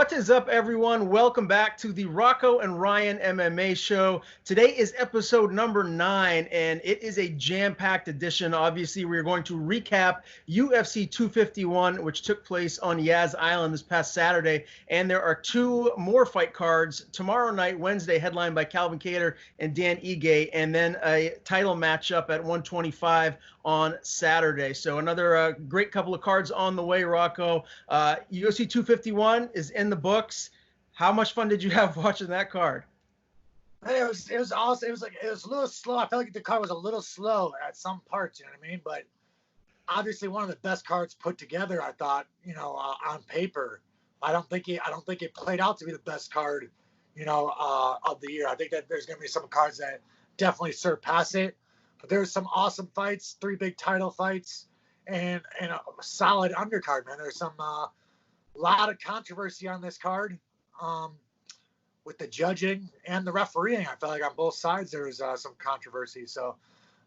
What is up, everyone? Welcome back to the Rocco and Ryan MMA Show. Today is episode number 9, and it is a jam-packed edition. Obviously, we're going to recap UFC 251, which took place on Yas Island this past Saturday, and there are 2 more fight cards tomorrow night, Wednesday, headlined by Kelvin Keator and Dan Ige, and then a title matchup at 125 on Saturday. So another great couple of cards on the way, Rocco. UFC 251 is in the books. How much fun did you have watching that card? It was awesome. It was a little slow. I felt like the card was a little slow at some parts, you know what I mean? But obviously one of the best cards put together, I thought, on paper. I don't think it played out to be the best card, of the year. I think that there's going to be some cards that definitely surpass it. But there's some awesome fights, 3 big title fights, and a solid undercard, man. There's some lot of controversy on this card with the judging and the refereeing. I felt like on both sides there was some controversy. So,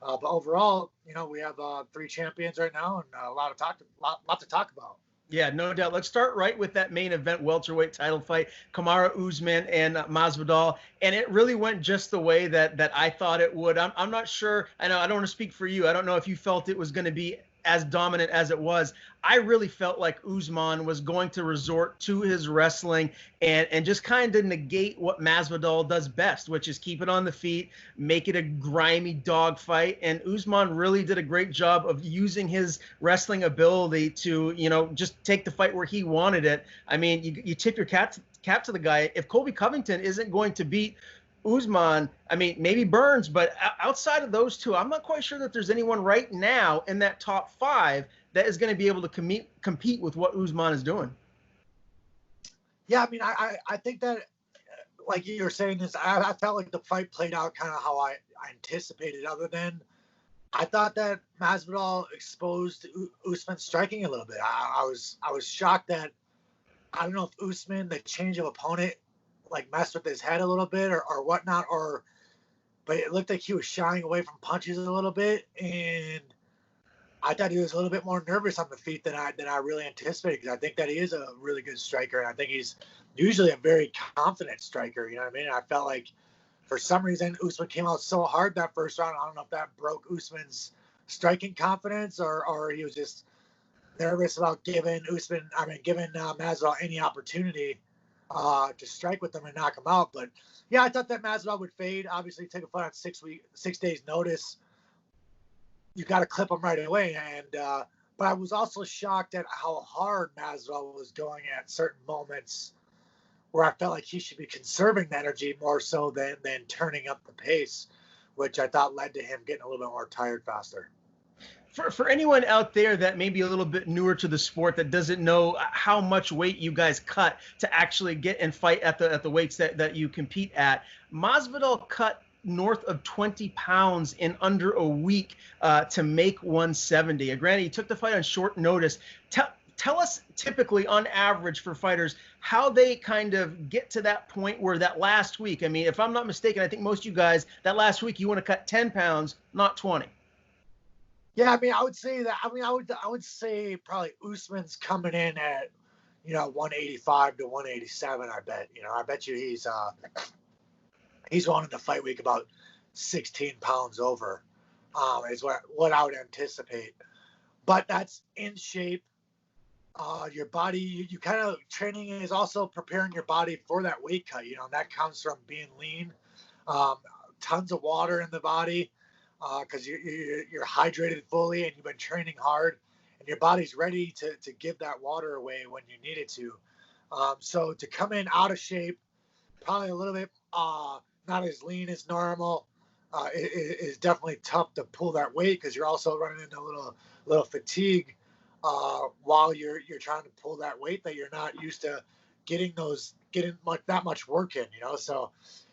but overall, we have 3 champions right now and a lot to talk about. Yeah, no doubt. Let's start right with that main event welterweight title fight, Kamaru Usman and Masvidal, and it really went just the way that I thought it would. I'm not sure. I don't want to speak for you. I don't know if you felt it was going to be as dominant as it was. I really felt like Usman was going to resort to his wrestling and just kind of negate what Masvidal does best, which is keep it on the feet, make it a grimy dogfight. And Usman really did a great job of using his wrestling ability to, just take the fight where he wanted it. I mean, you tip your cap to the guy. If Colby Covington isn't going to beat Usman, I mean, maybe Burns, but outside of those 2, I'm not quite sure that there's anyone right now in that top 5 that is going to be able to compete with what Usman is doing. Yeah, I mean, I think that, like you were saying, I felt like the fight played out kind of how I anticipated, other than I thought that Masvidal exposed Usman's striking a little bit. I was shocked that, I don't know if Usman, the change of opponent, like messed with his head a little bit or whatnot, but it looked like he was shying away from punches a little bit, and I thought he was a little bit more nervous on the feet than I really anticipated, because I think that he is a really good striker, and I think he's usually a very confident striker, you know what I mean? And I felt like for some reason Usman came out so hard that first round. I don't know if that broke Usman's striking confidence or he was just nervous about giving Masvidal any opportunity to strike with them and knock him out. But yeah, I thought that Masvidal would fade. Obviously, take a fight on 6 days notice. You got to clip him right away. And but I was also shocked at how hard Masvidal was going at certain moments, where I felt like he should be conserving the energy more so than turning up the pace, which I thought led to him getting a little bit more tired faster. For anyone out there that may be a little bit newer to the sport, that doesn't know how much weight you guys cut to actually get and fight at the weights that you compete at, Masvidal cut north of 20 pounds in under a week to make 170. Granted, he took the fight on short notice. Tell us, typically, on average, for fighters, how they kind of get to that point where that last week, I mean, if I'm not mistaken, I think most of you guys, that last week, you want to cut 10 pounds, not 20. Yeah, I mean, I would say that. I mean, I would say probably Usman's coming in at, 185 to 187. I bet. I bet you he's wanting to fight week about 16 pounds over, is what I would anticipate. But that's in shape. Your body, you kind of, training is also preparing your body for that weight cut. That comes from being lean, tons of water in the body. Because you're hydrated fully and you've been training hard, and your body's ready to give that water away when you need it to. So to come in out of shape, probably a little bit not as lean as normal, is definitely tough to pull that weight, because you're also running into a little fatigue while you're trying to pull that weight that you're not used to getting that much work in. So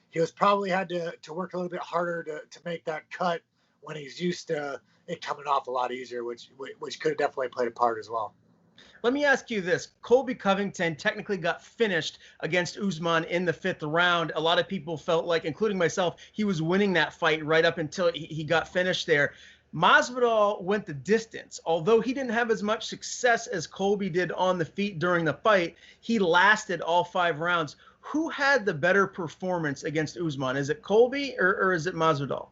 he was probably had to work a little bit harder to make that cut, when he's used to it coming off a lot easier, which could have definitely played a part as well. Let me ask you this. Colby Covington technically got finished against Usman in the 5th round. A lot of people felt like, including myself, he was winning that fight right up until he got finished there. Masvidal went the distance. Although he didn't have as much success as Colby did on the feet during the fight, he lasted all 5 rounds. Who had the better performance against Usman? Is it Colby or is it Masvidal?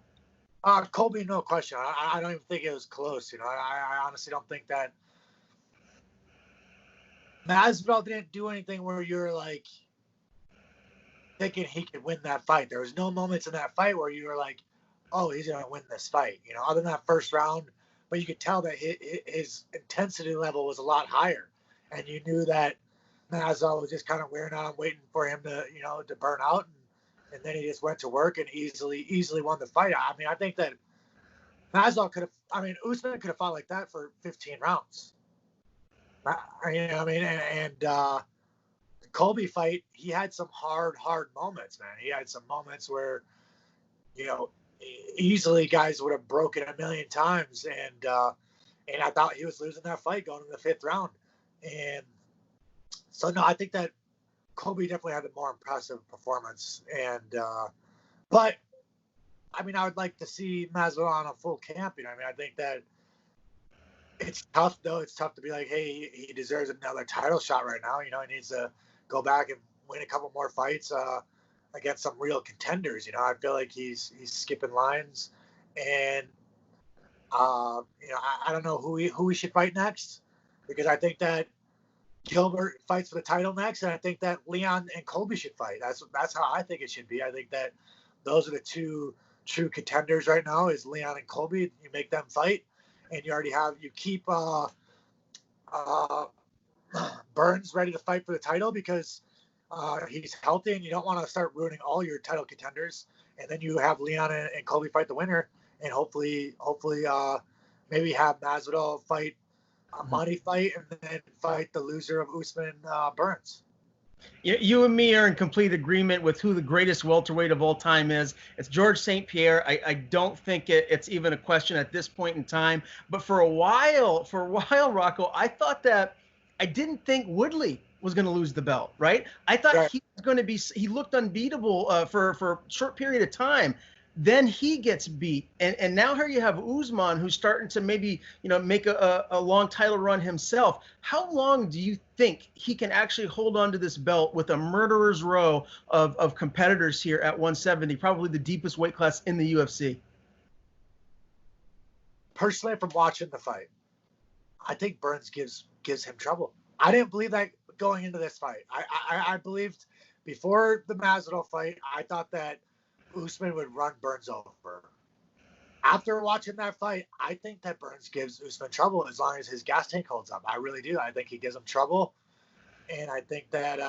Colby, no question. I don't even think it was close. I honestly don't think that Masvidal didn't do anything where you're like thinking he could win that fight. There was no moments in that fight where you were like, oh, he's going to win this fight, other than that first round. But you could tell that his intensity level was a lot higher. And you knew that Masvidal was just kind of wearing on, waiting for him to, to burn out. And then he just went to work and easily won the fight. I mean, I think that Masvidal Usman could have fought like that for 15 rounds. And Colby fight, he had some hard moments, man. He had some moments where, easily guys would have broken a million times. And I thought he was losing that fight going in the 5th round. And so, no, I think that Colby definitely had a more impressive performance. And, but I mean, I would like to see Masvidal on a full camp. I think that it's tough, though. It's tough to be like, hey, he deserves another title shot right now. He needs to go back and win a couple more fights against some real contenders. I feel like he's skipping lines. And, I don't know who he should fight next, because I think that Gilbert fights for the title next, and I think that Leon and Colby should fight. That's how I think it should be. I think that those are the two true contenders right now, is Leon and Colby. You make them fight, and you keep Burns ready to fight for the title, because he's healthy, and you don't want to start ruining all your title contenders. And then you have Leon and Colby fight the winner, and hopefully maybe have Masvidal fight a money fight, and then fight the loser of Usman Burns. You and me are in complete agreement with who the greatest welterweight of all time is. It's George St. Pierre. I don't think it's even a question at this point in time. But for a while, Rocco, I didn't think Woodley was going to lose the belt, right? I thought he was going to be, he looked unbeatable for a short period of time. Then he gets beat. And now here you have Usman, who's starting to maybe, make a long title run himself. How long do you think he can actually hold on to this belt with a murderer's row of competitors here at 170, probably the deepest weight class in the UFC? Personally, from watching the fight, I think Burns gives him trouble. I didn't believe that going into this fight. I believed before the Masvidal fight, I thought that Usman would run Burns over. After watching that fight, I think that Burns gives Usman trouble as long as his gas tank holds up. I really do. I think he gives him trouble. And I think that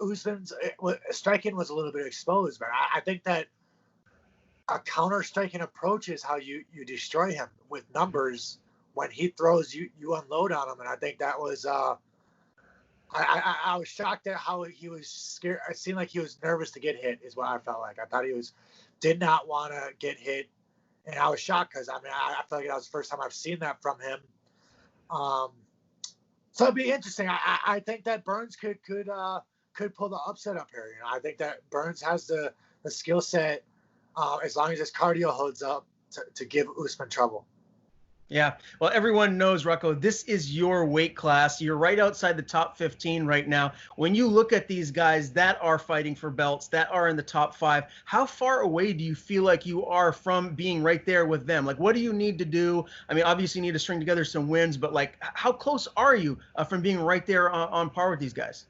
Usman's striking was a little bit exposed, but I think that a counter-striking approach is how you destroy him with numbers. When he throws, you unload on him. And I think that was I was shocked at how he was scared. It seemed like he was nervous to get hit, is what I felt like. I thought he did not want to get hit. And I was shocked because, I feel like that was the first time I've seen that from him. So it'd be interesting. I think that Burns could pull the upset up here. I think that Burns has the skill set, as long as his cardio holds up, to give Usman trouble. Yeah, well, everyone knows, Rocco, this is your weight class. You're right outside the top 15 right now. When you look at these guys that are fighting for belts, that are in the top 5, how far away do you feel like you are from being right there with them? Like, what do you need to do? Obviously you need to string together some wins, but like, how close are you from being right there on par with these guys?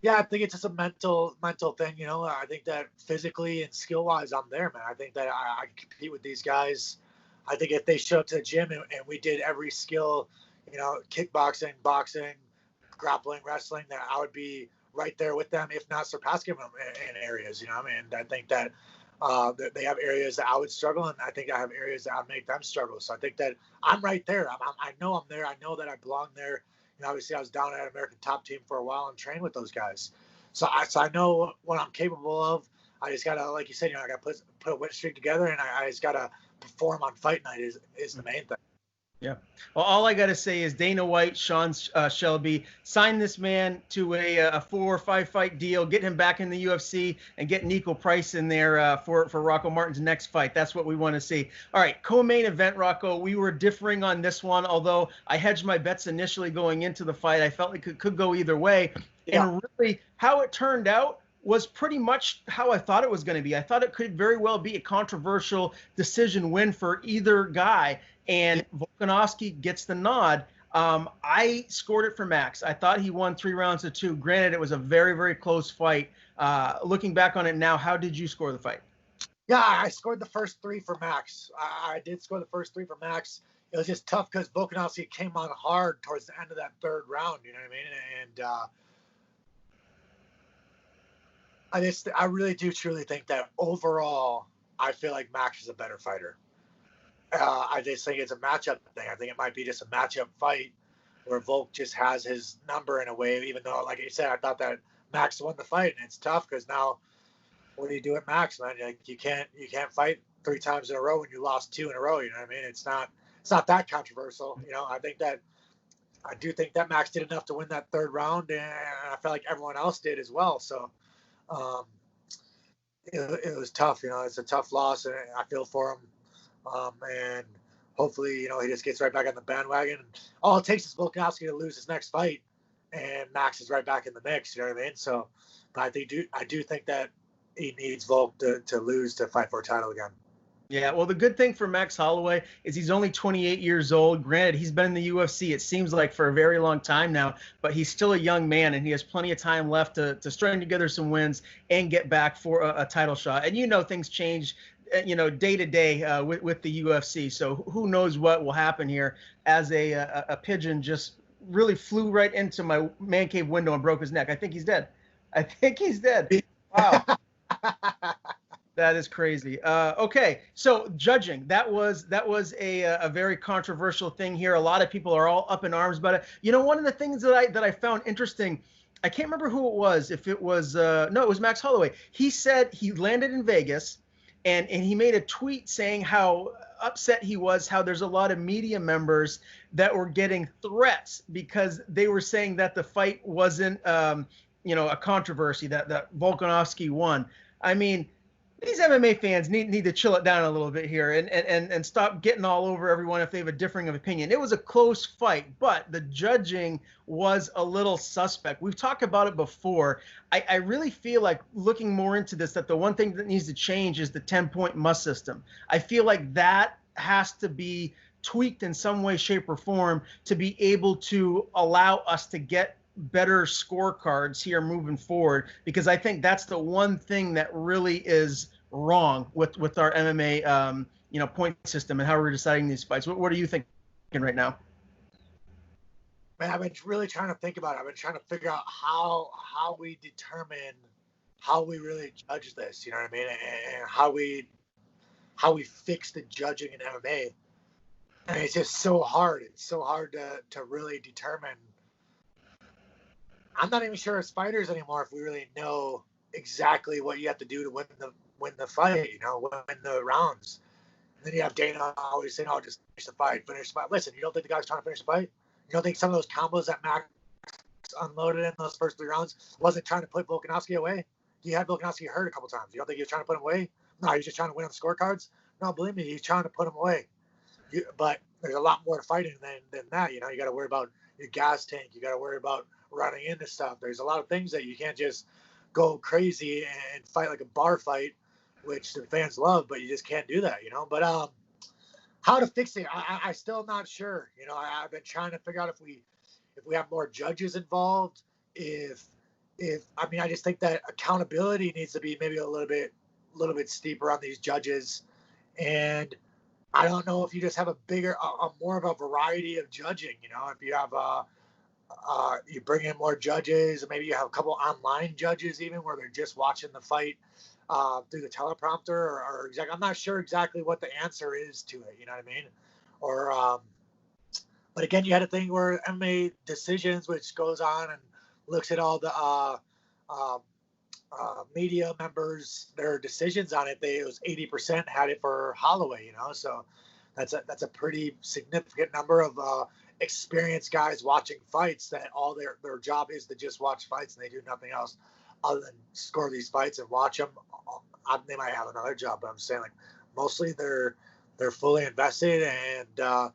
Yeah, I think it's just a mental thing. I think that physically and skill-wise, I'm there, man. I think that I can compete with these guys. I think if they showed up to the gym and we did every skill, kickboxing, boxing, grappling, wrestling, that I would be right there with them, if not surpassing them in areas. I think that they have areas that I would struggle, and I think I have areas that I make them struggle. So I think that I'm right there. I know I'm there. I know that I belong there. Obviously, I was down at American Top Team for a while and trained with those guys. So I know what I'm capable of. I just gotta, like you said, I gotta put a win streak together, and I just gotta perform on fight night is the main thing. Yeah. Well, all I got to say is Dana White, Sean Shelby, sign this man to a 4 or 5 fight deal, get him back in the UFC, and get Nico Price in there for Rocco Martin's next fight. That's what we want to see. All right, co-main event, Rocco. We were differing on this one, although I hedged my bets initially going into the fight. I felt like it could go either way. Yeah. And really, how it turned out was pretty much how I thought it was going to be. I thought it could very well be a controversial decision win for either guy. And Volkanovski gets the nod. I scored it for Max. I thought he won 3 rounds to 2. Granted, it was a very, very close fight. Looking back on it now, how did you score the fight? Yeah, I scored the first 3 for Max. I did score the first 3 for Max. It was just tough because Volkanovski came on hard towards the end of that 3rd round. You know what I mean? And I really do truly think that overall, I feel like Max is a better fighter. I just think it's a matchup thing. I think it might be just a matchup fight where Volk just has his number in a way, even though, like I said, I thought that Max won the fight. And it's tough because now what do you do at Max, man? Like you can't fight 3 times in a row when you lost 2 in a row. You know what I mean? It's not that controversial. You know, I do think that Max did enough to win that 3rd round, and I felt like everyone else did as well. So it was tough. You know, it's a tough loss, and I feel for him. And hopefully, you know, he just gets right back on the bandwagon. All it takes is Volkanovski to lose his next fight, and Max is right back in the mix. You know what I mean? So, but I do think that he needs Volk to lose to fight for a title again. Yeah, well, the good thing for Max Holloway is he's only 28 years old. Granted, he's been in the UFC, it seems like, for a very long time now, but he's still a young man, and he has plenty of time left to string together some wins and get back for a title shot. And you know things change, you know, day to day with the UFC. So who knows what will happen here as a pigeon just really flew right into my man cave window and broke his neck. I think he's dead. Wow. That is crazy. Okay, so judging, that was a very controversial thing here. A lot of people are all up in arms about it. You know, one of the things that I found interesting, I can't remember who it was. If it was no, it was Max Holloway. He said he landed in Vegas, and he made a tweet saying how upset he was, how there's a lot of media members that were getting threats because they were saying that the fight wasn't you know, a controversy, that Volkanovski won. I mean, these MMA fans need to chill it down a little bit here and stop getting all over everyone if they have a differing of opinion. It was a close fight, but the judging was a little suspect. We've talked about it before. I really feel like, looking more into this, that the one thing that needs to change is the 10-point must system. I feel like that has to be tweaked in some way, shape, or form to be able to allow us to get better scorecards here moving forward, because I think that's the one thing that really is wrong with our MMA you know, point system and how we're deciding these fights. What are you thinking right now? Man, I've been really trying to think about it. I've been trying to figure out how we determine how we really judge this, you know what I mean, and how we fix the judging in MMA. And it's just so hard. It's so hard to really determine. I'm not even sure as fighters anymore if we really know exactly what you have to do to win the fight, you know, win the rounds. And then you have Dana always saying, "Oh, just finish the fight." Listen, you don't think the guy's trying to finish the fight? You don't think some of those combos that Max unloaded in those first 3 rounds wasn't trying to put Volkanovski away? He had Volkanovski hurt a couple times. You don't think he was trying to put him away? No, he's just trying to win on the scorecards. No, believe me, he's trying to put him away. But there's a lot more to fighting than that. You know, you got to worry about your gas tank. You got to worry about running into stuff. There's a lot of things that you can't just go crazy and fight like a bar fight, which the fans love, but you just can't do that, you know. But how to fix it, I still not sure. You know, I've been trying to figure out if we have more judges involved. If I mean, I just think that accountability needs to be maybe a little bit steeper on these judges. And I don't know if you just have a more of a variety of judging. You know, if you have you bring in more judges, maybe you have a couple online judges even where they're just watching the fight through the teleprompter or exactly. I'm not sure exactly what the answer is to it. You know what I mean? Or but again, you had a thing where MMA Decisions, which goes on and looks at all the media members, their decisions on it. It was 80% had it for Holloway. You know, so that's a pretty significant number of experienced guys watching fights that all their job is to just watch fights and they do nothing else other than score these fights and watch them. They might have another job, but I'm saying like mostly they're fully invested, and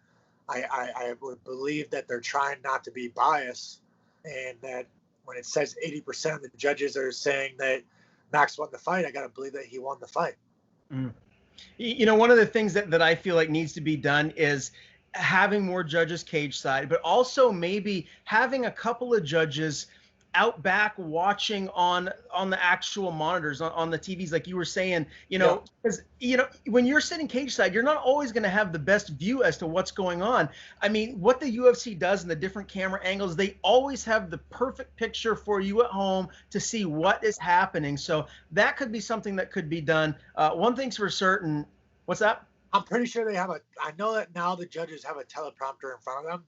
I would believe that they're trying not to be biased, and that when it says 80% of the judges are saying that Max won the fight, I got to believe that he won the fight. Mm. You know, one of the things that I feel like needs to be done is having more judges cage side, but also maybe having a couple of judges out back watching on the actual monitors on the TVs, like you were saying, you know, because you know, when you're sitting cage side, you're not always going to have the best view as to what's going on. I mean, what the UFC does in the different camera angles, they always have the perfect picture for you at home to see what is happening. So that could be something that could be done. One thing's for certain. What's that? I'm pretty sure they have I know that now the judges have a teleprompter in front of them,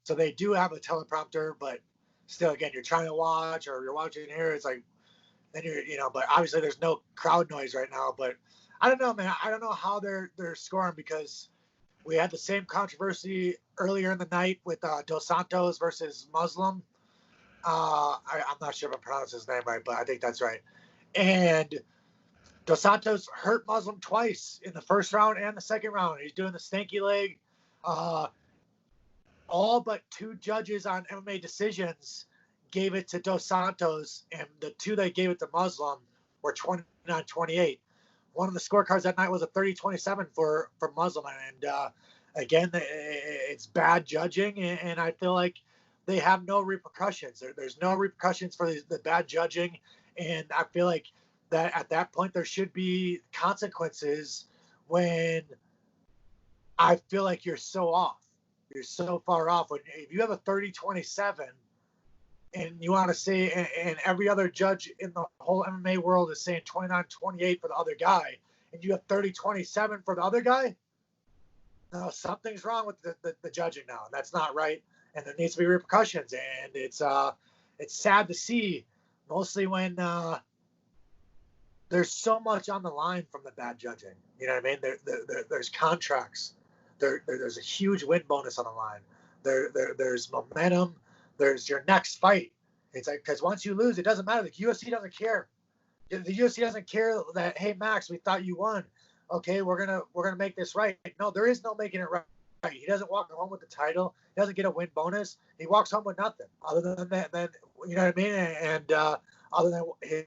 so they do have a teleprompter, but still, again, you're trying to watch or you're watching here. It's like, then but obviously there's no crowd noise right now. But I don't know, man. I don't know how they're scoring, because we had the same controversy earlier in the night with Dos Santos versus Muslim. I'm not sure if I'm pronouncing his name right, but I think that's right. And Dos Santos hurt Muslim twice in the first round and the second round. He's doing the stanky leg. All but two judges on MMA decisions gave it to Dos Santos, and the two that gave it to Muslim were 29-28. One of the scorecards that night was a 30-27 for Muslim, and again, it's bad judging, and I feel like they have no repercussions. There's no repercussions for the bad judging, and I feel like that at that point there should be consequences when I feel like you're so off. You're so far off. If you have a 30-27 and you want to say, and every other judge in the whole MMA world is saying 29-28 for the other guy, and you have 30-27 for the other guy, no, something's wrong with the judging now. And that's not right. And there needs to be repercussions. And it's sad to see, mostly when there's so much on the line from the bad judging. You know what I mean? There's contracts. There's a huge win bonus on the line. There's momentum. There's your next fight. It's like, because once you lose, it doesn't matter. The UFC doesn't care. The UFC doesn't care that, hey, Max, we thought you won. Okay, we're gonna make this right. No, there is no making it right. He doesn't walk home with the title. He doesn't get a win bonus. He walks home with nothing other than that. Then you know what I mean? And other than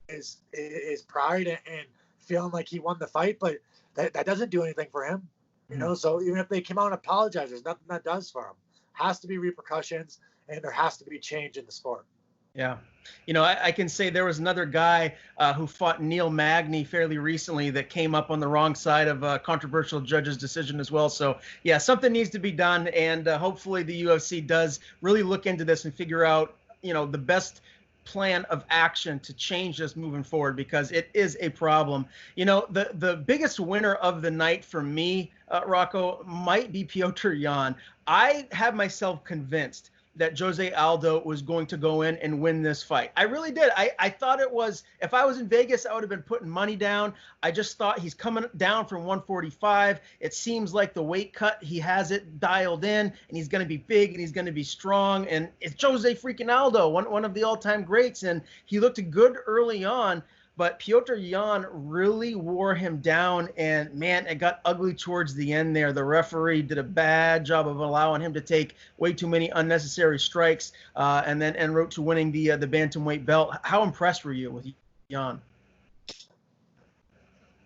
his pride and feeling like he won the fight, but that doesn't do anything for him. You know, so even if they come out and apologize, there's nothing that does for him. Has to be repercussions, and there has to be change in the sport. Yeah. You know, I can say there was another guy who fought Neil Magny fairly recently that came up on the wrong side of a controversial judge's decision as well. So, yeah, something needs to be done, and hopefully the UFC does really look into this and figure out, you know, the best plan of action to change this moving forward, because it is a problem. You know, the biggest winner of the night for me, Rocco, might be Petr Yan. I have myself convinced that Jose Aldo was going to go in and win this fight. I really did. I thought it was, if I was in Vegas, I would have been putting money down. I just thought he's coming down from 145. It seems like the weight cut, he has it dialed in, and he's going to be big and he's going to be strong. And it's Jose freaking Aldo, one of the all-time greats. And he looked good early on, but Petr Yan really wore him down, and man, it got ugly towards the end there. The referee did a bad job of allowing him to take way too many unnecessary strikes, and then en route to winning the bantamweight belt. How impressed were you with Yan?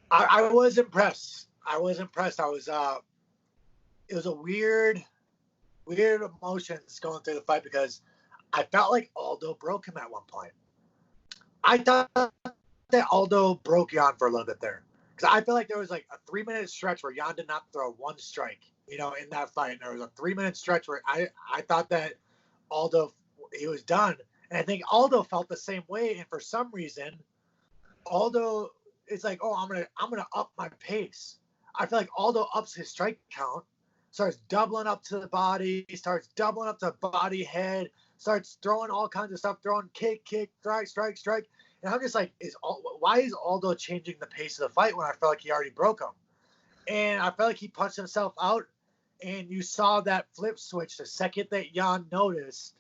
I was impressed. It was a weird emotions going through the fight, because I felt like Aldo broke him at one point. I thought that Aldo broke Yan for a little bit there, because I feel like there was like a 3-minute stretch where Yan did not throw one strike, you know, in that fight. And there was a 3-minute stretch where I thought that Aldo, he was done. And I think Aldo felt the same way. And for some reason, Aldo is like, oh, I'm gonna up my pace. I feel like Aldo ups his strike count, starts doubling up to the body, starts doubling up to the body, head, starts throwing all kinds of stuff, throwing kick, strike. And I'm just like, why is Aldo changing the pace of the fight when I felt like he already broke him? And I felt like he punched himself out. And you saw that flip switch the second that Jan noticed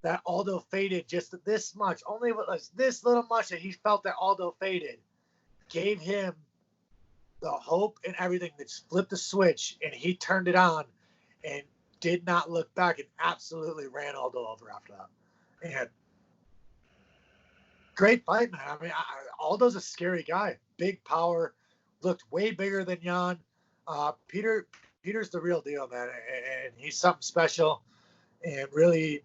that Aldo faded just this much. Only was this little much that he felt that Aldo faded. Gave him the hope and everything that flipped the switch. And he turned it on and did not look back and absolutely ran Aldo over after that. And great fight, man. I mean, Aldo's a scary guy. Big power. Looked way bigger than Jan. Peter's the real deal, man, and he's something special. And really,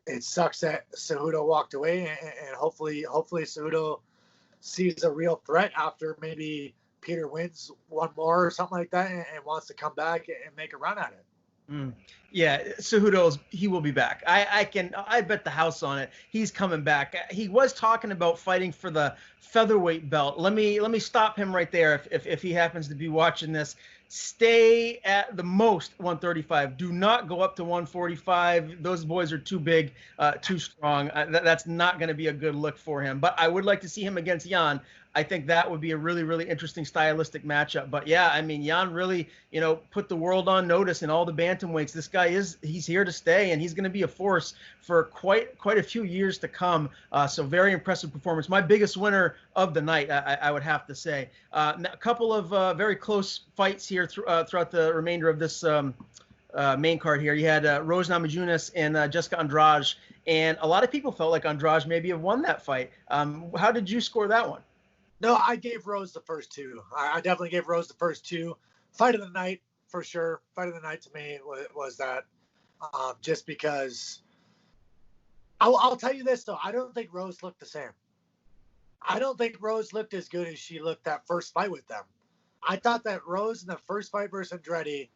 it sucks that Cejudo walked away, and hopefully Cejudo sees a real threat after maybe Peter wins one more or something like that, and wants to come back and make a run at it. Yeah, Cejudo, he will be back. I bet the house on it. He's coming back. He was talking about fighting for the featherweight belt. Let me stop him right there. If he happens to be watching this, stay at the most 135. Do not go up to 145. Those boys are too big, too strong. That's not going to be a good look for him. But I would like to see him against Jan. I think that would be a really, really interesting stylistic matchup. But yeah, I mean, Jan really, put the world on notice in all the bantamweights. This guy he's here to stay, and he's going to be a force for quite a few years to come. So very impressive performance. My biggest winner of the night, I would have to say. A couple of very close fights here throughout the remainder of this main card here. You had Rose Namajunas and Jessica Andrade, and a lot of people felt like Andrade maybe have won that fight. How did you score that one? No, I gave Rose the first two. I definitely gave Rose the first two. Fight of the night, for sure. Fight of the night to me was that. Just because I'll tell you this, though. I don't think Rose looked the same. I don't think Rose looked as good as she looked that first fight with them. I thought that Rose in the first fight versus Andretti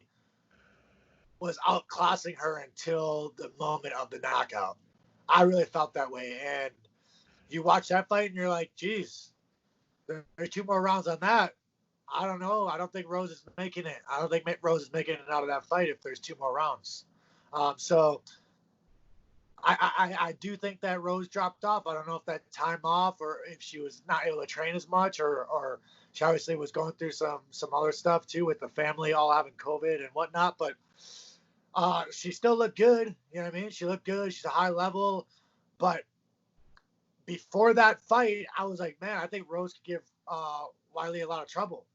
was outclassing her until the moment of the knockout. I really felt that way. And you watch that fight and you're like, geez, there's two more rounds on that. I don't know. I don't think Rose is making it. I don't think Rose is making it out of that fight if there's two more rounds. So I do think that Rose dropped off. I don't know if that time off or if she was not able to train as much or she obviously was going through some other stuff too with the family all having COVID and whatnot. But she still looked good. You know what I mean? She looked good. She's a high level. But before that fight, I was like, man, I think Rose could give Wiley a lot of trouble.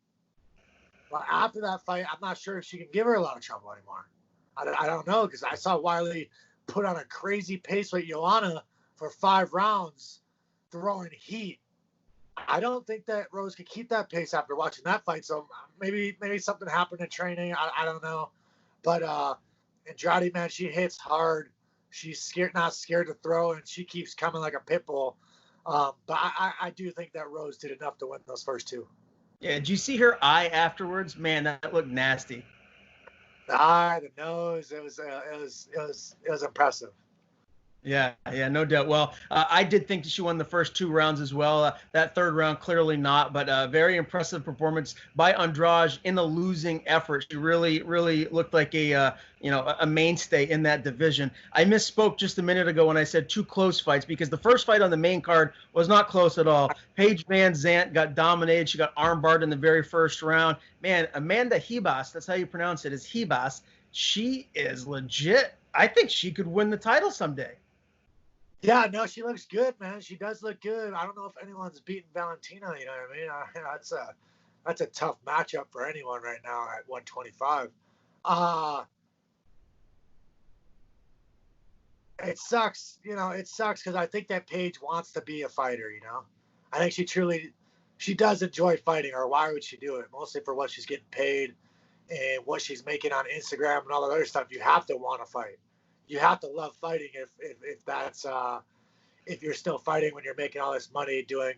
But after that fight, I'm not sure if she can give her a lot of trouble anymore. I don't know, because I saw Wiley put on a crazy pace with Joanna for 5 rounds, throwing heat. I don't think that Rose could keep that pace after watching that fight. So maybe something happened in training. I don't know. But Andrade, man, she hits hard. She's not scared to throw, and she keeps coming like a pit bull. But I do think that Rose did enough to win those first two. Yeah, did you see her eye afterwards? Man, that looked nasty. The eye, the nose, it was impressive. Yeah, no doubt. Well, I did think she won the first 2 rounds as well. That third round, clearly not, but very impressive performance by Andrade in a losing effort. She really, really looked like a mainstay in that division. I misspoke just a minute ago when I said 2 close fights, because the first fight on the main card was not close at all. Paige Van Zandt got dominated. She got armbarred in the very first round. Man, Amanda Ribas, that's how you pronounce it, is Ribas. She is legit. I think she could win the title someday. Yeah, no, she looks good, man. She does look good. I don't know if anyone's beaten Valentina. You know what I mean? That's a tough matchup for anyone right now at 125. It sucks. It sucks because I think that Paige wants to be a fighter. I think she does enjoy fighting, or why would she do it? Mostly for what she's getting paid and what she's making on Instagram and all that other stuff. You have to want to fight. You have to love fighting if that's if you're still fighting when you're making all this money doing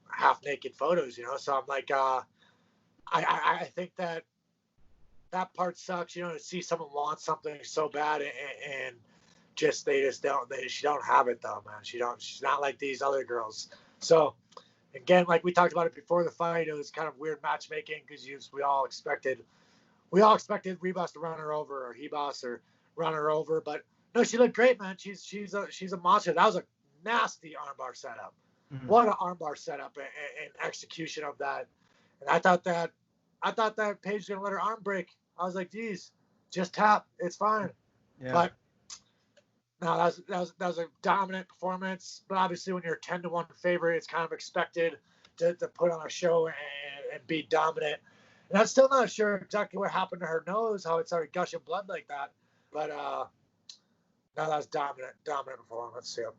half naked photos. So I'm like I think that part sucks. To see someone want something so bad and she don't have it though, man. She's not like these other girls. So again, like we talked about it before the fight, it was kind of weird matchmaking because we all expected Ribas to run her over, or Ribas or run her over, but no, she looked great, man. She's a monster. That was a nasty armbar setup. Mm-hmm. What an armbar setup and execution of that. And I thought that Paige was gonna let her arm break. I was like, geez, just tap, it's fine. Yeah. But no, that was a dominant performance. But obviously, when you're a 10-1 favorite, it's kind of expected to put on a show and be dominant. And I'm still not sure exactly what happened to her nose, how it started gushing blood like that. But no, that was dominant performance. Yeah.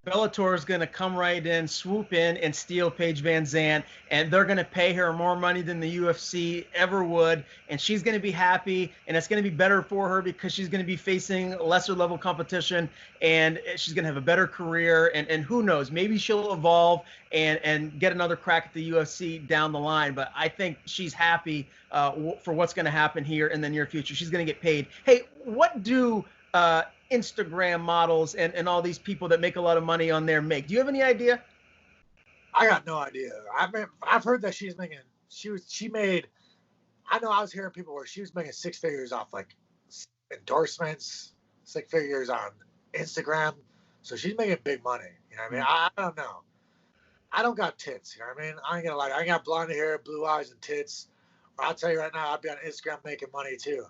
Bellator is going to come right in, swoop in, and steal Paige VanZant, and they're going to pay her more money than the UFC ever would, and she's going to be happy, and it's going to be better for her because she's going to be facing lesser level competition, and she's going to have a better career, and who knows, maybe she'll evolve and get another crack at the UFC down the line. But I think she's happy for what's going to happen here in the near future. She's going to get paid. Hey, what do Instagram models and all these people that make a lot of money on there make? Do you have any idea? I got no idea. I've heard that she made, I know I was hearing people where she was making 6 figures off like endorsements, 6 figures on Instagram. So she's making big money. You know what I mean? I don't know. I don't got tits. You know what I mean? I ain't gonna lie. I ain't got blonde hair, blue eyes, and tits. I'll tell you right now, I'll be on Instagram making money too.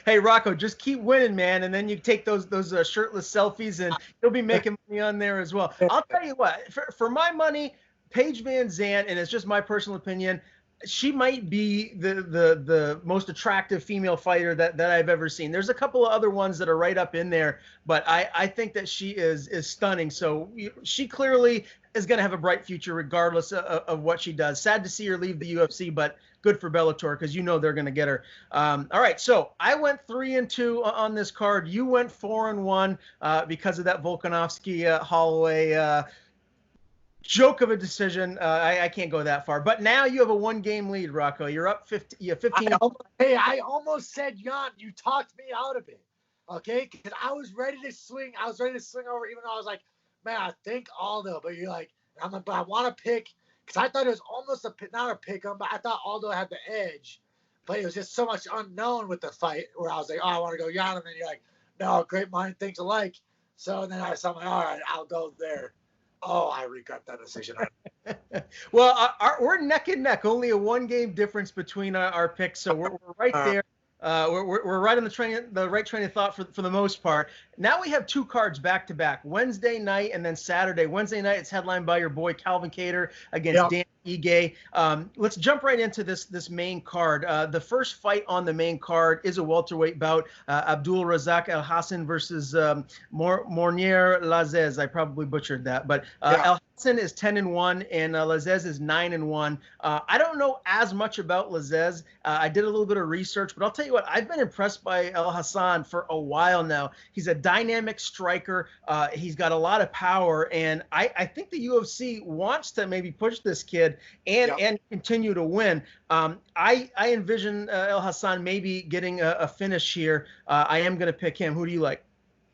Hey, Rocco, just keep winning, man, and then you take those shirtless selfies, and you'll be making money on there as well. I'll tell you what, for my money, Paige VanZant, and it's just my personal opinion, she might be the most attractive female fighter that I've ever seen. There's a couple of other ones that are right up in there, but I think that she is stunning. So she clearly is going to have a bright future regardless of what she does. Sad to see her leave the UFC, but good for Bellator because you know they're going to get her. All right, so I went 3-2 on this card. You went 4-1 because of that Volkanovski Holloway joke of a decision. I can't go that far, but now you have a 1-game lead, Rocco. You're up 15. I almost said Jan. You talked me out of it. Okay, because I was ready to swing. I was ready to swing over, even though I was like, man, I think Aldo, but you're like, but I want to pick, because I thought it was almost not a pick 'em, but I thought Aldo had the edge, but it was just so much unknown with the fight where I was like, oh, I want to go Jan, and then you're like, no, great mind thinks alike. So then I'm like, all right, I'll go there. Oh, I regret that decision. Well, we're neck and neck, only a 1-game difference between our picks, so we're right there. We're right on the right train of thought for the most part. Now we have 2 cards back to back, Wednesday night and then Saturday. Wednesday night, it's headlined by your boy Calvin Keator against Kattar-Ige. Let's jump right into this main card. The first fight on the main card is a welterweight bout. Abdul Razak El Hassan versus Mornier Lazez. I probably butchered that, but El Hassan is 10-1 and Lazez is 9-1. I don't know as much about Lazez. I did a little bit of research, but I'll tell you what, I've been impressed by El Hassan for a while now. He's a dynamic striker. He's got a lot of power, and I think the UFC wants to maybe push this kid and continue to win. I envision El Hassan maybe getting a finish here. I am going to pick him. Who do you like?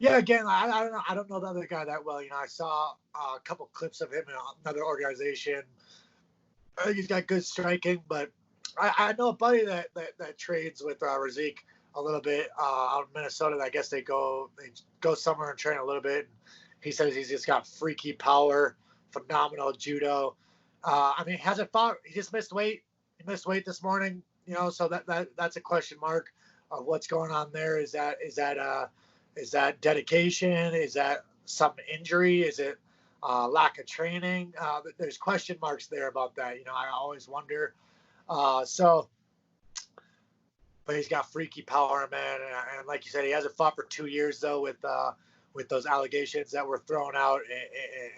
Yeah, again, I don't know the other guy that well. You know, I saw a couple clips of him in another organization. I think he's got good striking, but I know a buddy that trades with Razak a little bit out in Minnesota. I guess they go somewhere and train a little bit. He says he's just got freaky power, phenomenal judo. I mean, he hasn't fought. He just missed weight. He missed weight this morning. You know, so that's a question mark of what's going on there. Is that dedication? Is that some injury? Is it lack of training? There's question marks there about that. You know, I always wonder. But he's got freaky power, man. And like you said, he hasn't fought for 2 years though, with those allegations that were thrown out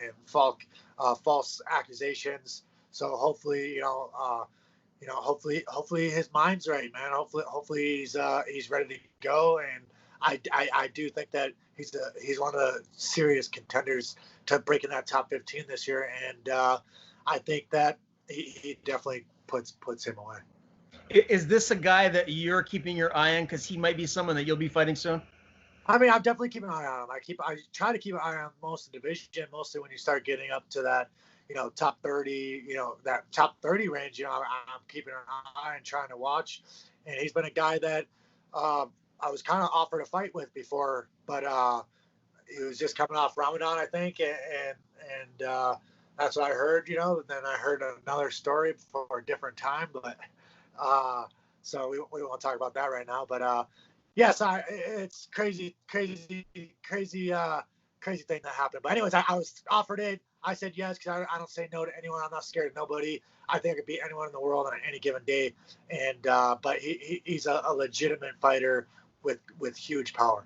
and false accusations. So hopefully, hopefully his mind's right, man. Hopefully he's ready to go. And I do think that he's one of the serious contenders to breaking that top 15 this year. And I think that he definitely puts him away. Is this a guy that you're keeping your eye on because he might be someone that you'll be fighting soon? I mean, I'm definitely keeping an eye on him. I try to keep an eye on most of the division, mostly when you start getting up to that, top 30, that top 30 range. I'm keeping an eye and trying to watch. And he's been a guy that I was kind of offered a fight with before, but he was just coming off Ramadan, I think, and That's what I heard, you know. And then I heard another story for a different time, but so we won't talk about that right now. But yes, it's crazy thing that happened. But anyways, I was offered it. I said yes because I don't say no to anyone. I'm not scared of nobody. I think I could beat anyone in the world on any given day. And but he's a legitimate fighter with huge power.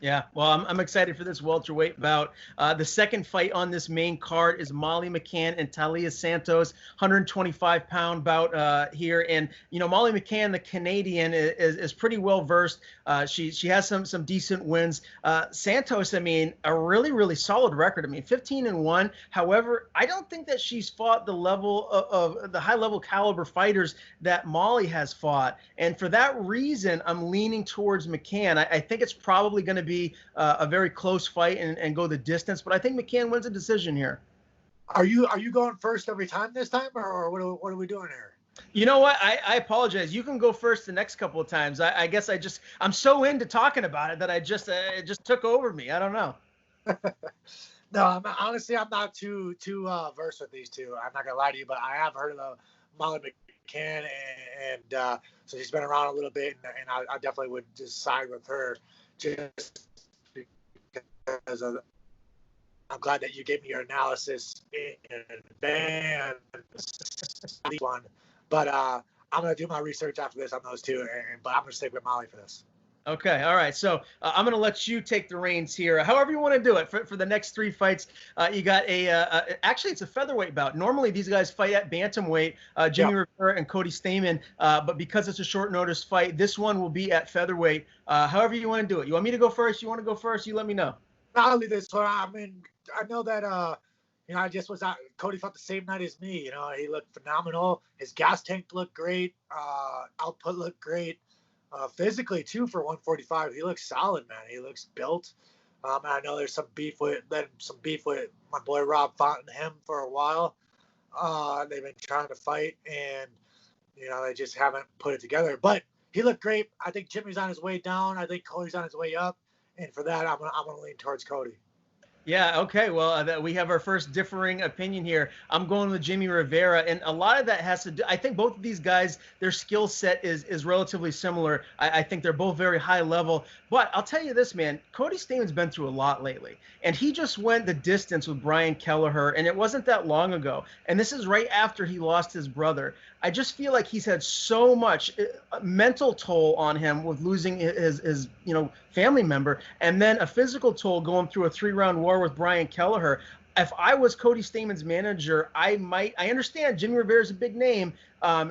Yeah, well, I'm excited for this welterweight bout. The second fight on this main card is Molly McCann and Talia Santos, 125-pound bout here. And, you know, Molly McCann, the Canadian, is pretty well-versed. She has some decent wins. Santos, I mean, a really solid record. I mean, 15-1. However, I don't think that she's fought the level of the high-level caliber fighters that Molly has fought. And for that reason, I'm leaning towards McCann. I think it's probably going to be a very close fight and go the distance, but I think McCann wins a decision here. Are you going first every time this time, or what are we doing here? You know what? I apologize. You can go first the next couple of times. I guess I'm so into talking about it that it just took over me. I don't know. No, I'm not too versed with these two. I'm not gonna lie to you, but I have heard of Molly McCann, and so she's been around a little bit, and I definitely would just side with her. Just because I'm glad that you gave me your analysis in advance. One, but I'm gonna do my research after this on those two, but I'm gonna stick with Molly for this. Okay, all right. So I'm going to let you take the reins here. However you want to do it for the next three fights. You got actually it's a featherweight bout. Normally these guys fight at bantamweight, Jimmy Rivera and Cody Stamann. But because it's a short notice fight, this one will be at featherweight. However you want to do it. You want me to go first? You want to go first? You let me know. I'll leave this one. I mean, I know that you know, I just was out. Cody fought the same night as me. You know, he looked phenomenal. His gas tank looked great. Output looked great. Physically too, for 145, he looks solid, man. He looks built. I know there's some beef with my boy Rob Font and him for a while. They've been trying to fight, and you know they just haven't put it together. But he looked great. I think Jimmy's on his way down. I think Cody's on his way up, and for that, I'm gonna lean towards Cody. Yeah, okay. Well, we have our first differing opinion here. I'm going with Jimmy Rivera, and a lot of that has to do, I think both of these guys, their skill set is relatively similar. I think they're both very high level. But I'll tell you this, man, Cody Stamann's been through a lot lately, and he just went the distance with Brian Kelleher, and it wasn't that long ago. And this is right after he lost his brother. I just feel like he's had so much mental toll on him with losing his family member, and then a physical toll going through a 3-round war with Brian Kelleher. If I was Cody Stamann's manager, I understand Jimmy Rivera's a big name.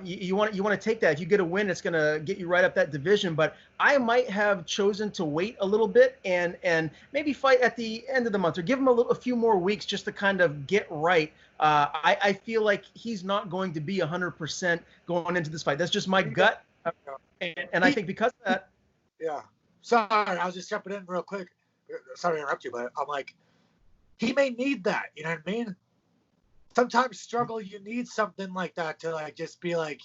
You want to take that. If you get a win, it's going to get you right up that division. But I might have chosen to wait a little bit and maybe fight at the end of the month, or give him a few more weeks just to kind of get right. I feel like he's not going to be 100% going into this fight. That's just my gut. And I think because of that. Yeah. Sorry, I was just jumping in real quick. Sorry to interrupt you, but I'm like, he may need that. You know what I mean? Sometimes struggle, you need something like that to like just be like,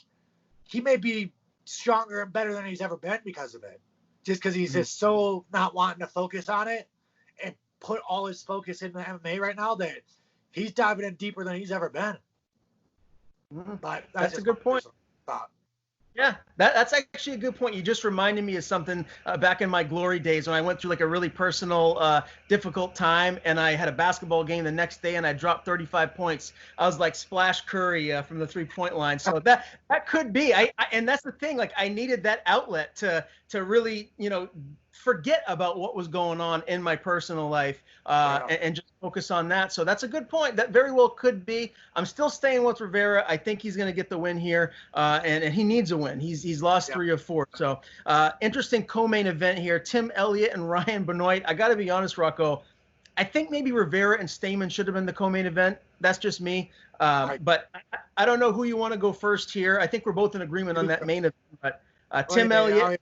he may be stronger and better than he's ever been because of it. Just because he's just so not wanting to focus on it and put all his focus in the MMA right now that he's diving in deeper than he's ever been. But that's a good point. Thought. Yeah, that's actually a good point. You just reminded me of something back in my glory days when I went through like a really personal, difficult time, and I had a basketball game the next day, and I dropped 35 points. I was like Splash Curry from the 3-point line. So that could be. And that's the thing. Like I needed that outlet to really, forget about what was going on in my personal life and just focus on that. So that's a good point. That very well could be. I'm still staying with Rivera. I think he's going to get the win here, and he needs a win. He's lost 3 or 4. So interesting co-main event here. Tim Elliott and Ryan Benoit. I got to be honest, Rocco. I think maybe Rivera and Stamann should have been the co-main event. That's just me. But I don't know who you want to go first here. I think we're both in agreement on that main event. But Tim Elliott.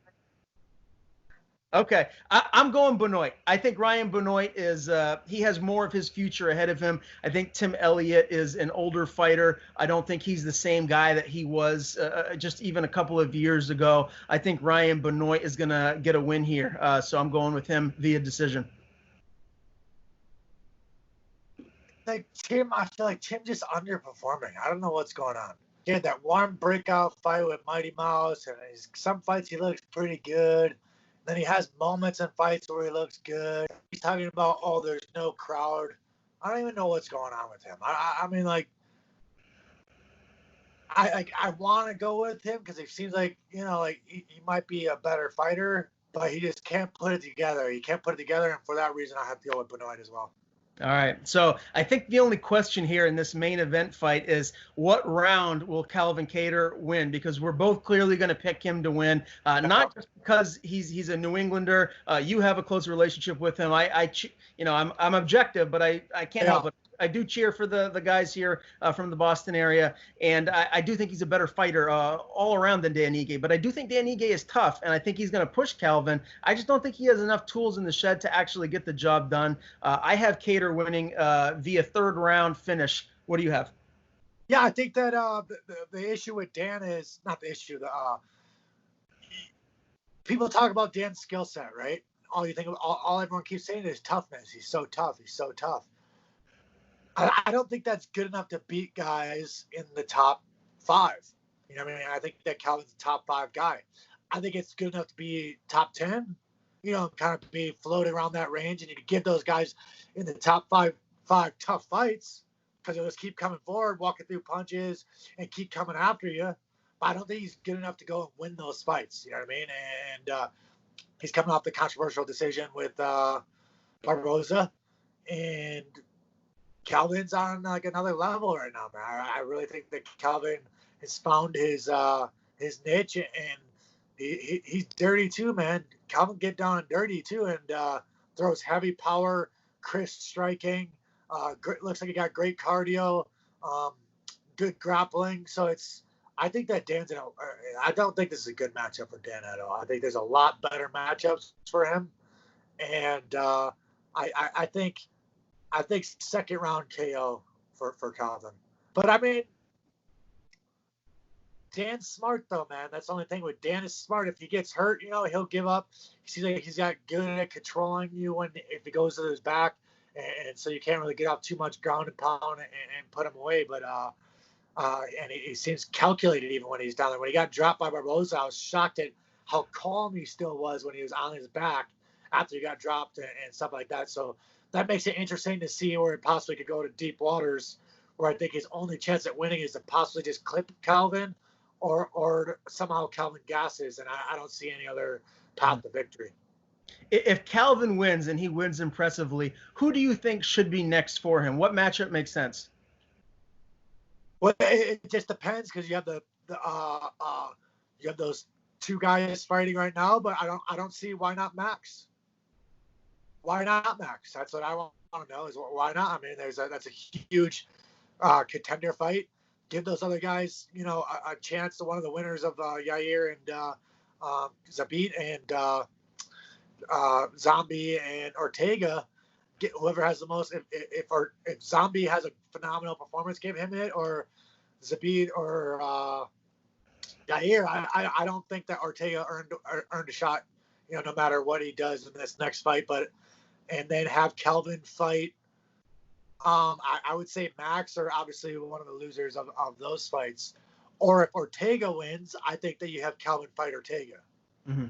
Okay, I'm going Benoit. I think Ryan Benoit is he has more of his future ahead of him. I think Tim Elliott is an older fighter. I don't think he's the same guy that he was just even a couple of years ago. I think Ryan Benoit is going to get a win here. So I'm going with him via decision. like Tim, I feel like Tim just underperforming. I don't know what's going on. He had that one breakout fight with Mighty Mouse, and some fights he looks pretty good. Then he has moments in fights where he looks good. He's talking about, oh, there's no crowd. I don't even know what's going on with him. I mean, like, I want to go with him because it seems like, you know, like he might be a better fighter, but he just can't put it together. He can't put it together, and for that reason, I have to go with Benoit as well. All right. So I think the only question here in this main event fight is what round will Calvin Kattar win? Because we're both clearly going to pick him to win, not just because he's a New Englander. You have a close relationship with him. I'm objective, but I can't help it. I do cheer for the guys here from the Boston area, and I do think he's a better fighter all around than Ige. But I do think Ige is tough, and I think he's going to push Calvin. I just don't think he has enough tools in the shed to actually get the job done. I have Kattar winning via third round finish. What do you have? Yeah, I think that the issue with Dan is not the issue. People talk about Dan's skill set, right? All you think of, all everyone keeps saying is toughness. He's so tough. He's so tough. I don't think that's good enough to beat guys in the top 5. You know what I mean? I think that Calvin's a top 5 guy. I think it's good enough to be top 10, you know, kind of be floating around that range. And you can give those guys in the top 5 tough fights because they'll just keep coming forward, walking through punches, and keep coming after you. But I don't think he's good enough to go and win those fights. You know what I mean? And he's coming off the controversial decision with Barboza. And Calvin's on like another level right now, man. I really think that Kelvin has found his niche, and he's dirty too, man. Kelvin get down and dirty too, and throws heavy power, crisp striking. Looks like he got great cardio, good grappling. So I think that Dan's I don't think this is a good matchup for Dan at all. I think there's a lot better matchups for him, and I think second round KO for Kelvin. But I mean, Dan's smart though, man. That's the only thing with Dan is smart. If he gets hurt, you know, he'll give up. He's got good at controlling you if he goes to his back, and so you can't really get up too much ground and pound and put him away. But and he seems calculated even when he's down there. When he got dropped by Barboza, I was shocked at how calm he still was when he was on his back after he got dropped and stuff like that. So that makes it interesting to see where it possibly could go to deep waters, where I think his only chance at winning is to possibly just clip Kelvin or somehow Kelvin gasses, and I don't see any other path to victory. If Kelvin wins and he wins impressively, who do you think should be next for him? What matchup makes sense? Well, it just depends because you have you have those 2 guys fighting right now, but I don't see why not Max. Why not Max? That's what I want to know is why not? I mean, that's a huge contender fight. Give those other guys, you know, a chance to one of the winners of Yair and Zabit and Zombie and Ortega. Get whoever has the most. If Zombie has a phenomenal performance, give him it, or Zabit or Yair. I don't think that Ortega earned a shot, you know, no matter what he does in this next fight. And then have Kelvin fight. I would say Max, or obviously one of the losers of those fights. Or if Ortega wins, I think that you have Kelvin fight Ortega. Mm-hmm.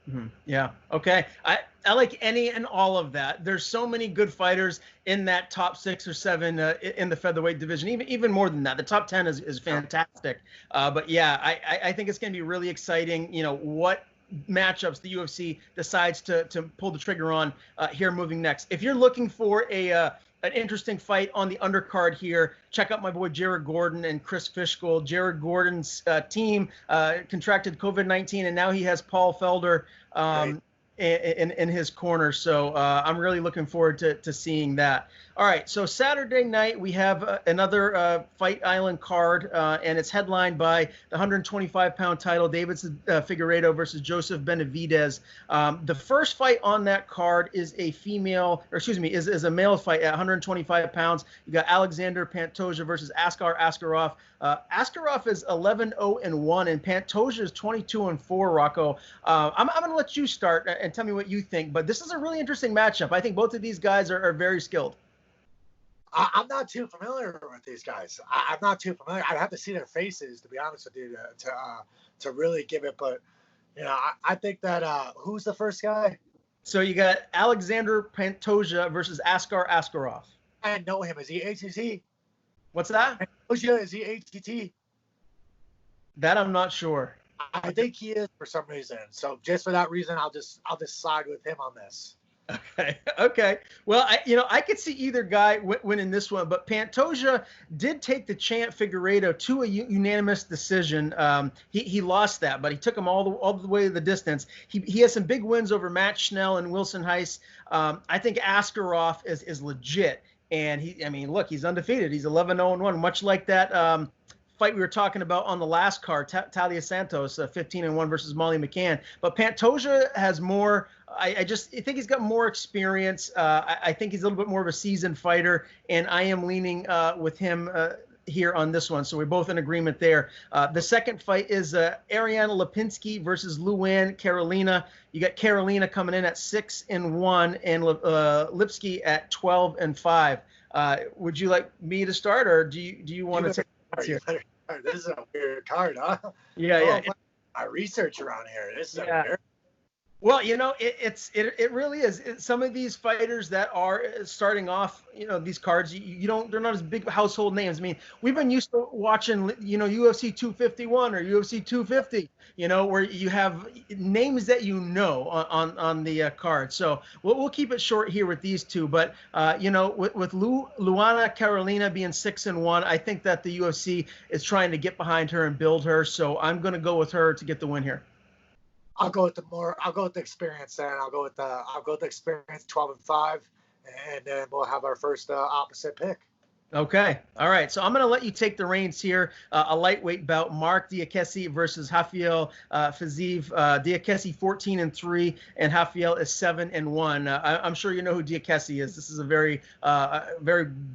Mm-hmm. Yeah. Okay. I like any and all of that. There's so many good fighters in that top 6 or 7 in the featherweight division. Even more than that, the top 10 is fantastic. But yeah, I think it's going to be really exciting. You know what matchups the UFC decides to pull the trigger on here moving next. If you're looking for an interesting fight on the undercard here, check out my boy Jared Gordon and Chris Fishgold. Jared Gordon's team contracted COVID-19, and now he has Paul Felder in his corner. So I'm really looking forward to seeing that. All right, so Saturday night we have another Fight Island card, and it's headlined by the 125-pound title, Benavidez-Figueiredo versus Joseph Benavidez. The first fight on that card is a is a male fight at 125 pounds. You got Alexander Pantoja versus Askaroff. Askaroff is 11-0-1, and Pantoja is 22-4. Rocco, I'm going to let you start and tell me what you think. But this is a really interesting matchup. I think both of these guys are very skilled. I'm not too familiar with these guys. I'm not too familiar. I'd have to see their faces, to be honest with you, to really give it. But I think that who's the first guy? So you got Alexander Pantoja versus Askaroff. I know him. Is he ATT? What's that? Pantoja, is he ATT? That I'm not sure. I think he is for some reason. So just for that reason, I'll just side with him on this. Okay. Well, I could see either guy winning this one, but Pantoja did take the champ Figueiredo to a unanimous decision. He lost that, but he took him all the way to the distance. He has some big wins over Matt Schnell and Wilson Heiss. I think Askaroff is legit, and he's undefeated. He's 11-0-1, much like that fight we were talking about on the last card, Talia Santos, 15-1 versus Molly McCann. But Pantoja has more. I think he's got more experience. I think he's a little bit more of a seasoned fighter, and I am leaning with him here on this one. So we're both in agreement there. The second fight is Ariana Lipinski versus Luanne Carolina. You got Carolina coming in at 6-1 and Lipinski at 12-5. Would you like me to start, or do you want to take here? This is a weird card, huh? Yeah. My research around here. This is weird. Well, it really is. Some of these fighters that are starting off, these cards, they're not as big household names. I mean, we've been used to watching, UFC 251 or UFC 250, where you have names that on the card. So we'll keep it short here with these two. But, with Luana Carolina being 6-1, I think that the UFC is trying to get behind her and build her. So I'm going to go with her to get the win here. I'll go with the experience then. I'll go with the experience 12-5, and then we'll have our first opposite pick. Okay. All right. So I'm going to let you take the reins here. A lightweight bout, Mark Diakese versus Rafael Fiziev. Diakese 14-3, and Rafael is 7-1. I'm sure you know who Diakese is. This is a very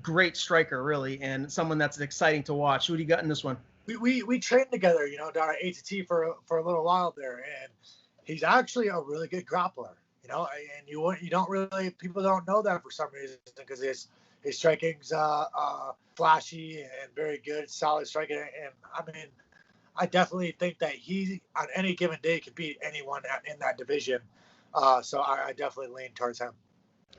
great striker, really, and someone that's exciting to watch. Who do you got in this one? We trained together, down at ATT for a little while there, and he's actually a really good grappler, and you don't really, people don't know that for some reason, because his striking's flashy and very good, solid striking, and I definitely think that he on any given day could beat anyone in that division, so I definitely lean towards him.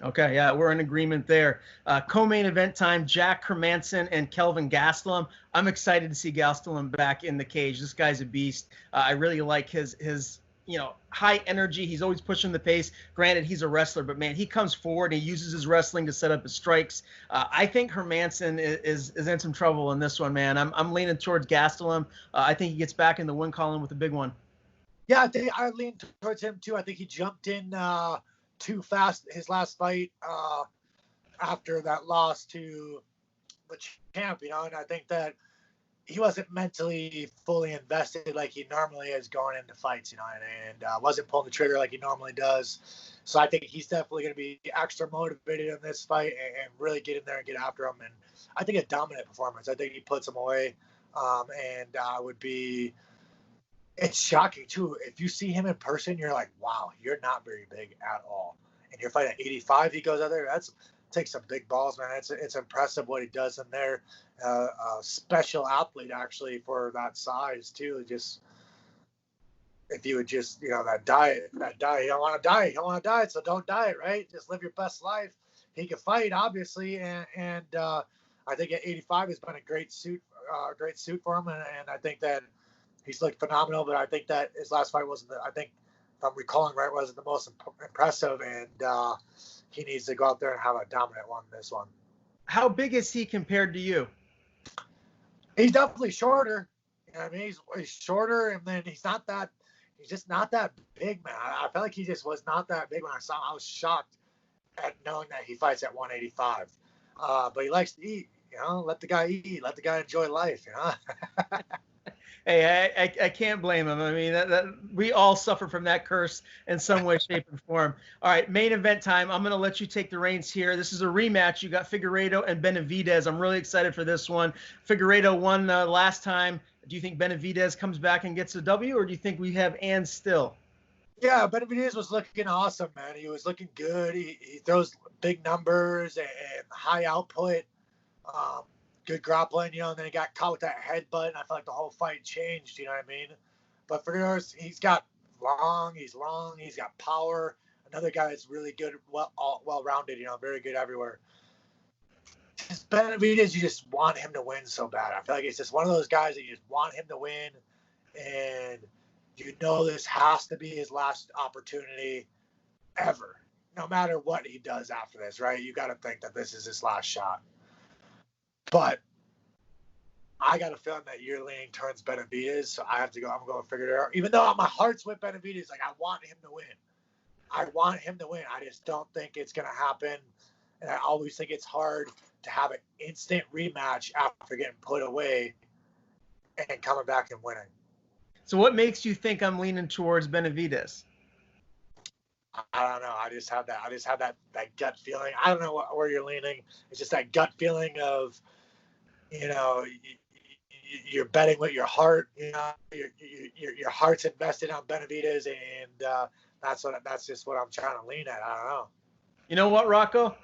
Okay, yeah, we're in agreement there. Co-main event time, Jack Kermanson and Kelvin Gaslum. I'm excited to see Gaslum back in the cage. This guy's a beast. I really like his high energy. He's always pushing the pace. Granted, he's a wrestler, but man, he comes forward and he uses his wrestling to set up his strikes. I think Kermanson is in some trouble in this one, man. I'm leaning towards Gaslum. I think he gets back in the win column with a big one. Yeah, I lean towards him too. I think he jumped in too fast his last fight after that loss to the champ, and I think that he wasn't mentally fully invested like he normally is going into fights, and wasn't pulling the trigger like he normally does. So I think he's definitely going to be extra motivated in this fight and really get in there and get after him. And I think a dominant performance. I think he puts him away, and it's shocking too. If you see him in person, you're like, wow, you're not very big at all. And you're fighting at 85, he goes out there. Takes some big balls, man. It's impressive what he does in there. A special athlete actually for that size too. Just if you would just that diet, you don't want to diet, so don't diet, right? Just live your best life. He can fight, obviously, and I think at 85 has been a great suit for him, and I think that he's looked phenomenal. But I think that his last fight wasn't I think if I'm recalling right, wasn't the most impressive, and he needs to go out there and have a dominant one in this one. How big is he compared to you? He's definitely shorter. He's shorter, and then he's just not that big, man. I felt like he just was not that big when I saw him. I was shocked at knowing that he fights at 185. But he likes to eat, let the guy eat, let the guy enjoy life, Hey, I can't blame him. I mean, that we all suffer from that curse in some way, shape, and form. All right, main event time. I'm going to let you take the reins here. This is a rematch. You got Figueiredo and Benavidez. I'm really excited for this one. Figueiredo won last time. Do you think Benavidez comes back and gets a W, or do you think we have Ann still? Yeah, Benavidez was looking awesome, man. He was looking good. He throws big numbers and high output. Good grappling, and then he got caught with that headbutt, and I felt like the whole fight changed, you know what I mean? But Figueiredo, he's long, he's got power. Another guy that's really good, well-rounded, very good everywhere. Just Benavidez, you just want him to win so bad. I feel like it's just one of those guys that you just want him to win, and this has to be his last opportunity ever. No matter what he does after this, right? You got to think that this is his last shot. But I got a feeling that you're leaning towards Benavidez, so I have to go. I'm going to figure it out. Even though my heart's with Benavidez, like I want him to win. I just don't think it's going to happen. And I always think it's hard to have an instant rematch after getting put away and coming back and winning. So what makes you think I'm leaning towards Benavidez? I don't know. I just have that gut feeling. I don't know where you're leaning. It's just that gut feeling of, you're betting with your heart. Your heart's invested on Benavidez, and that's just what I'm trying to lean at. I don't know. You know what, Rocco?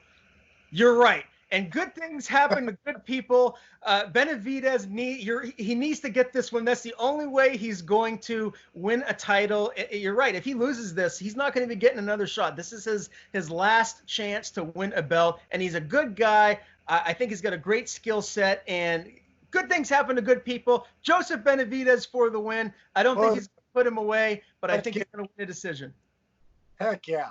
You're right. And good things happen to good people. Benavidez needs to get this one. That's the only way he's going to win a title. You're right. If he loses this, he's not going to be getting another shot. This is his last chance to win a belt. And he's a good guy. I think he's got a great skill set. And good things happen to good people. Joseph Benavidez for the win. I don't think he's going to put him away, but I think he's going to win a decision. Heck yeah.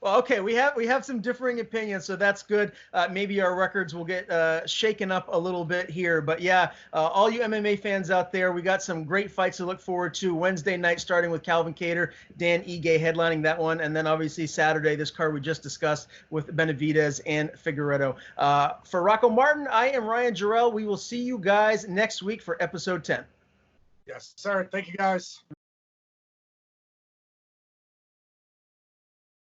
Well, okay, we have some differing opinions, so that's good. Maybe our records will get shaken up a little bit here, but yeah, all you MMA fans out there, we got some great fights to look forward to. Wednesday night, starting with Calvin Keator, Kattar-Ige headlining that one, and then obviously Saturday, this card we just discussed with Benavidez and Figueiredo. For Rocco Martin, I am Ryan Jarrell. We will see you guys next week for episode 10. Yes, sir. Thank you, guys.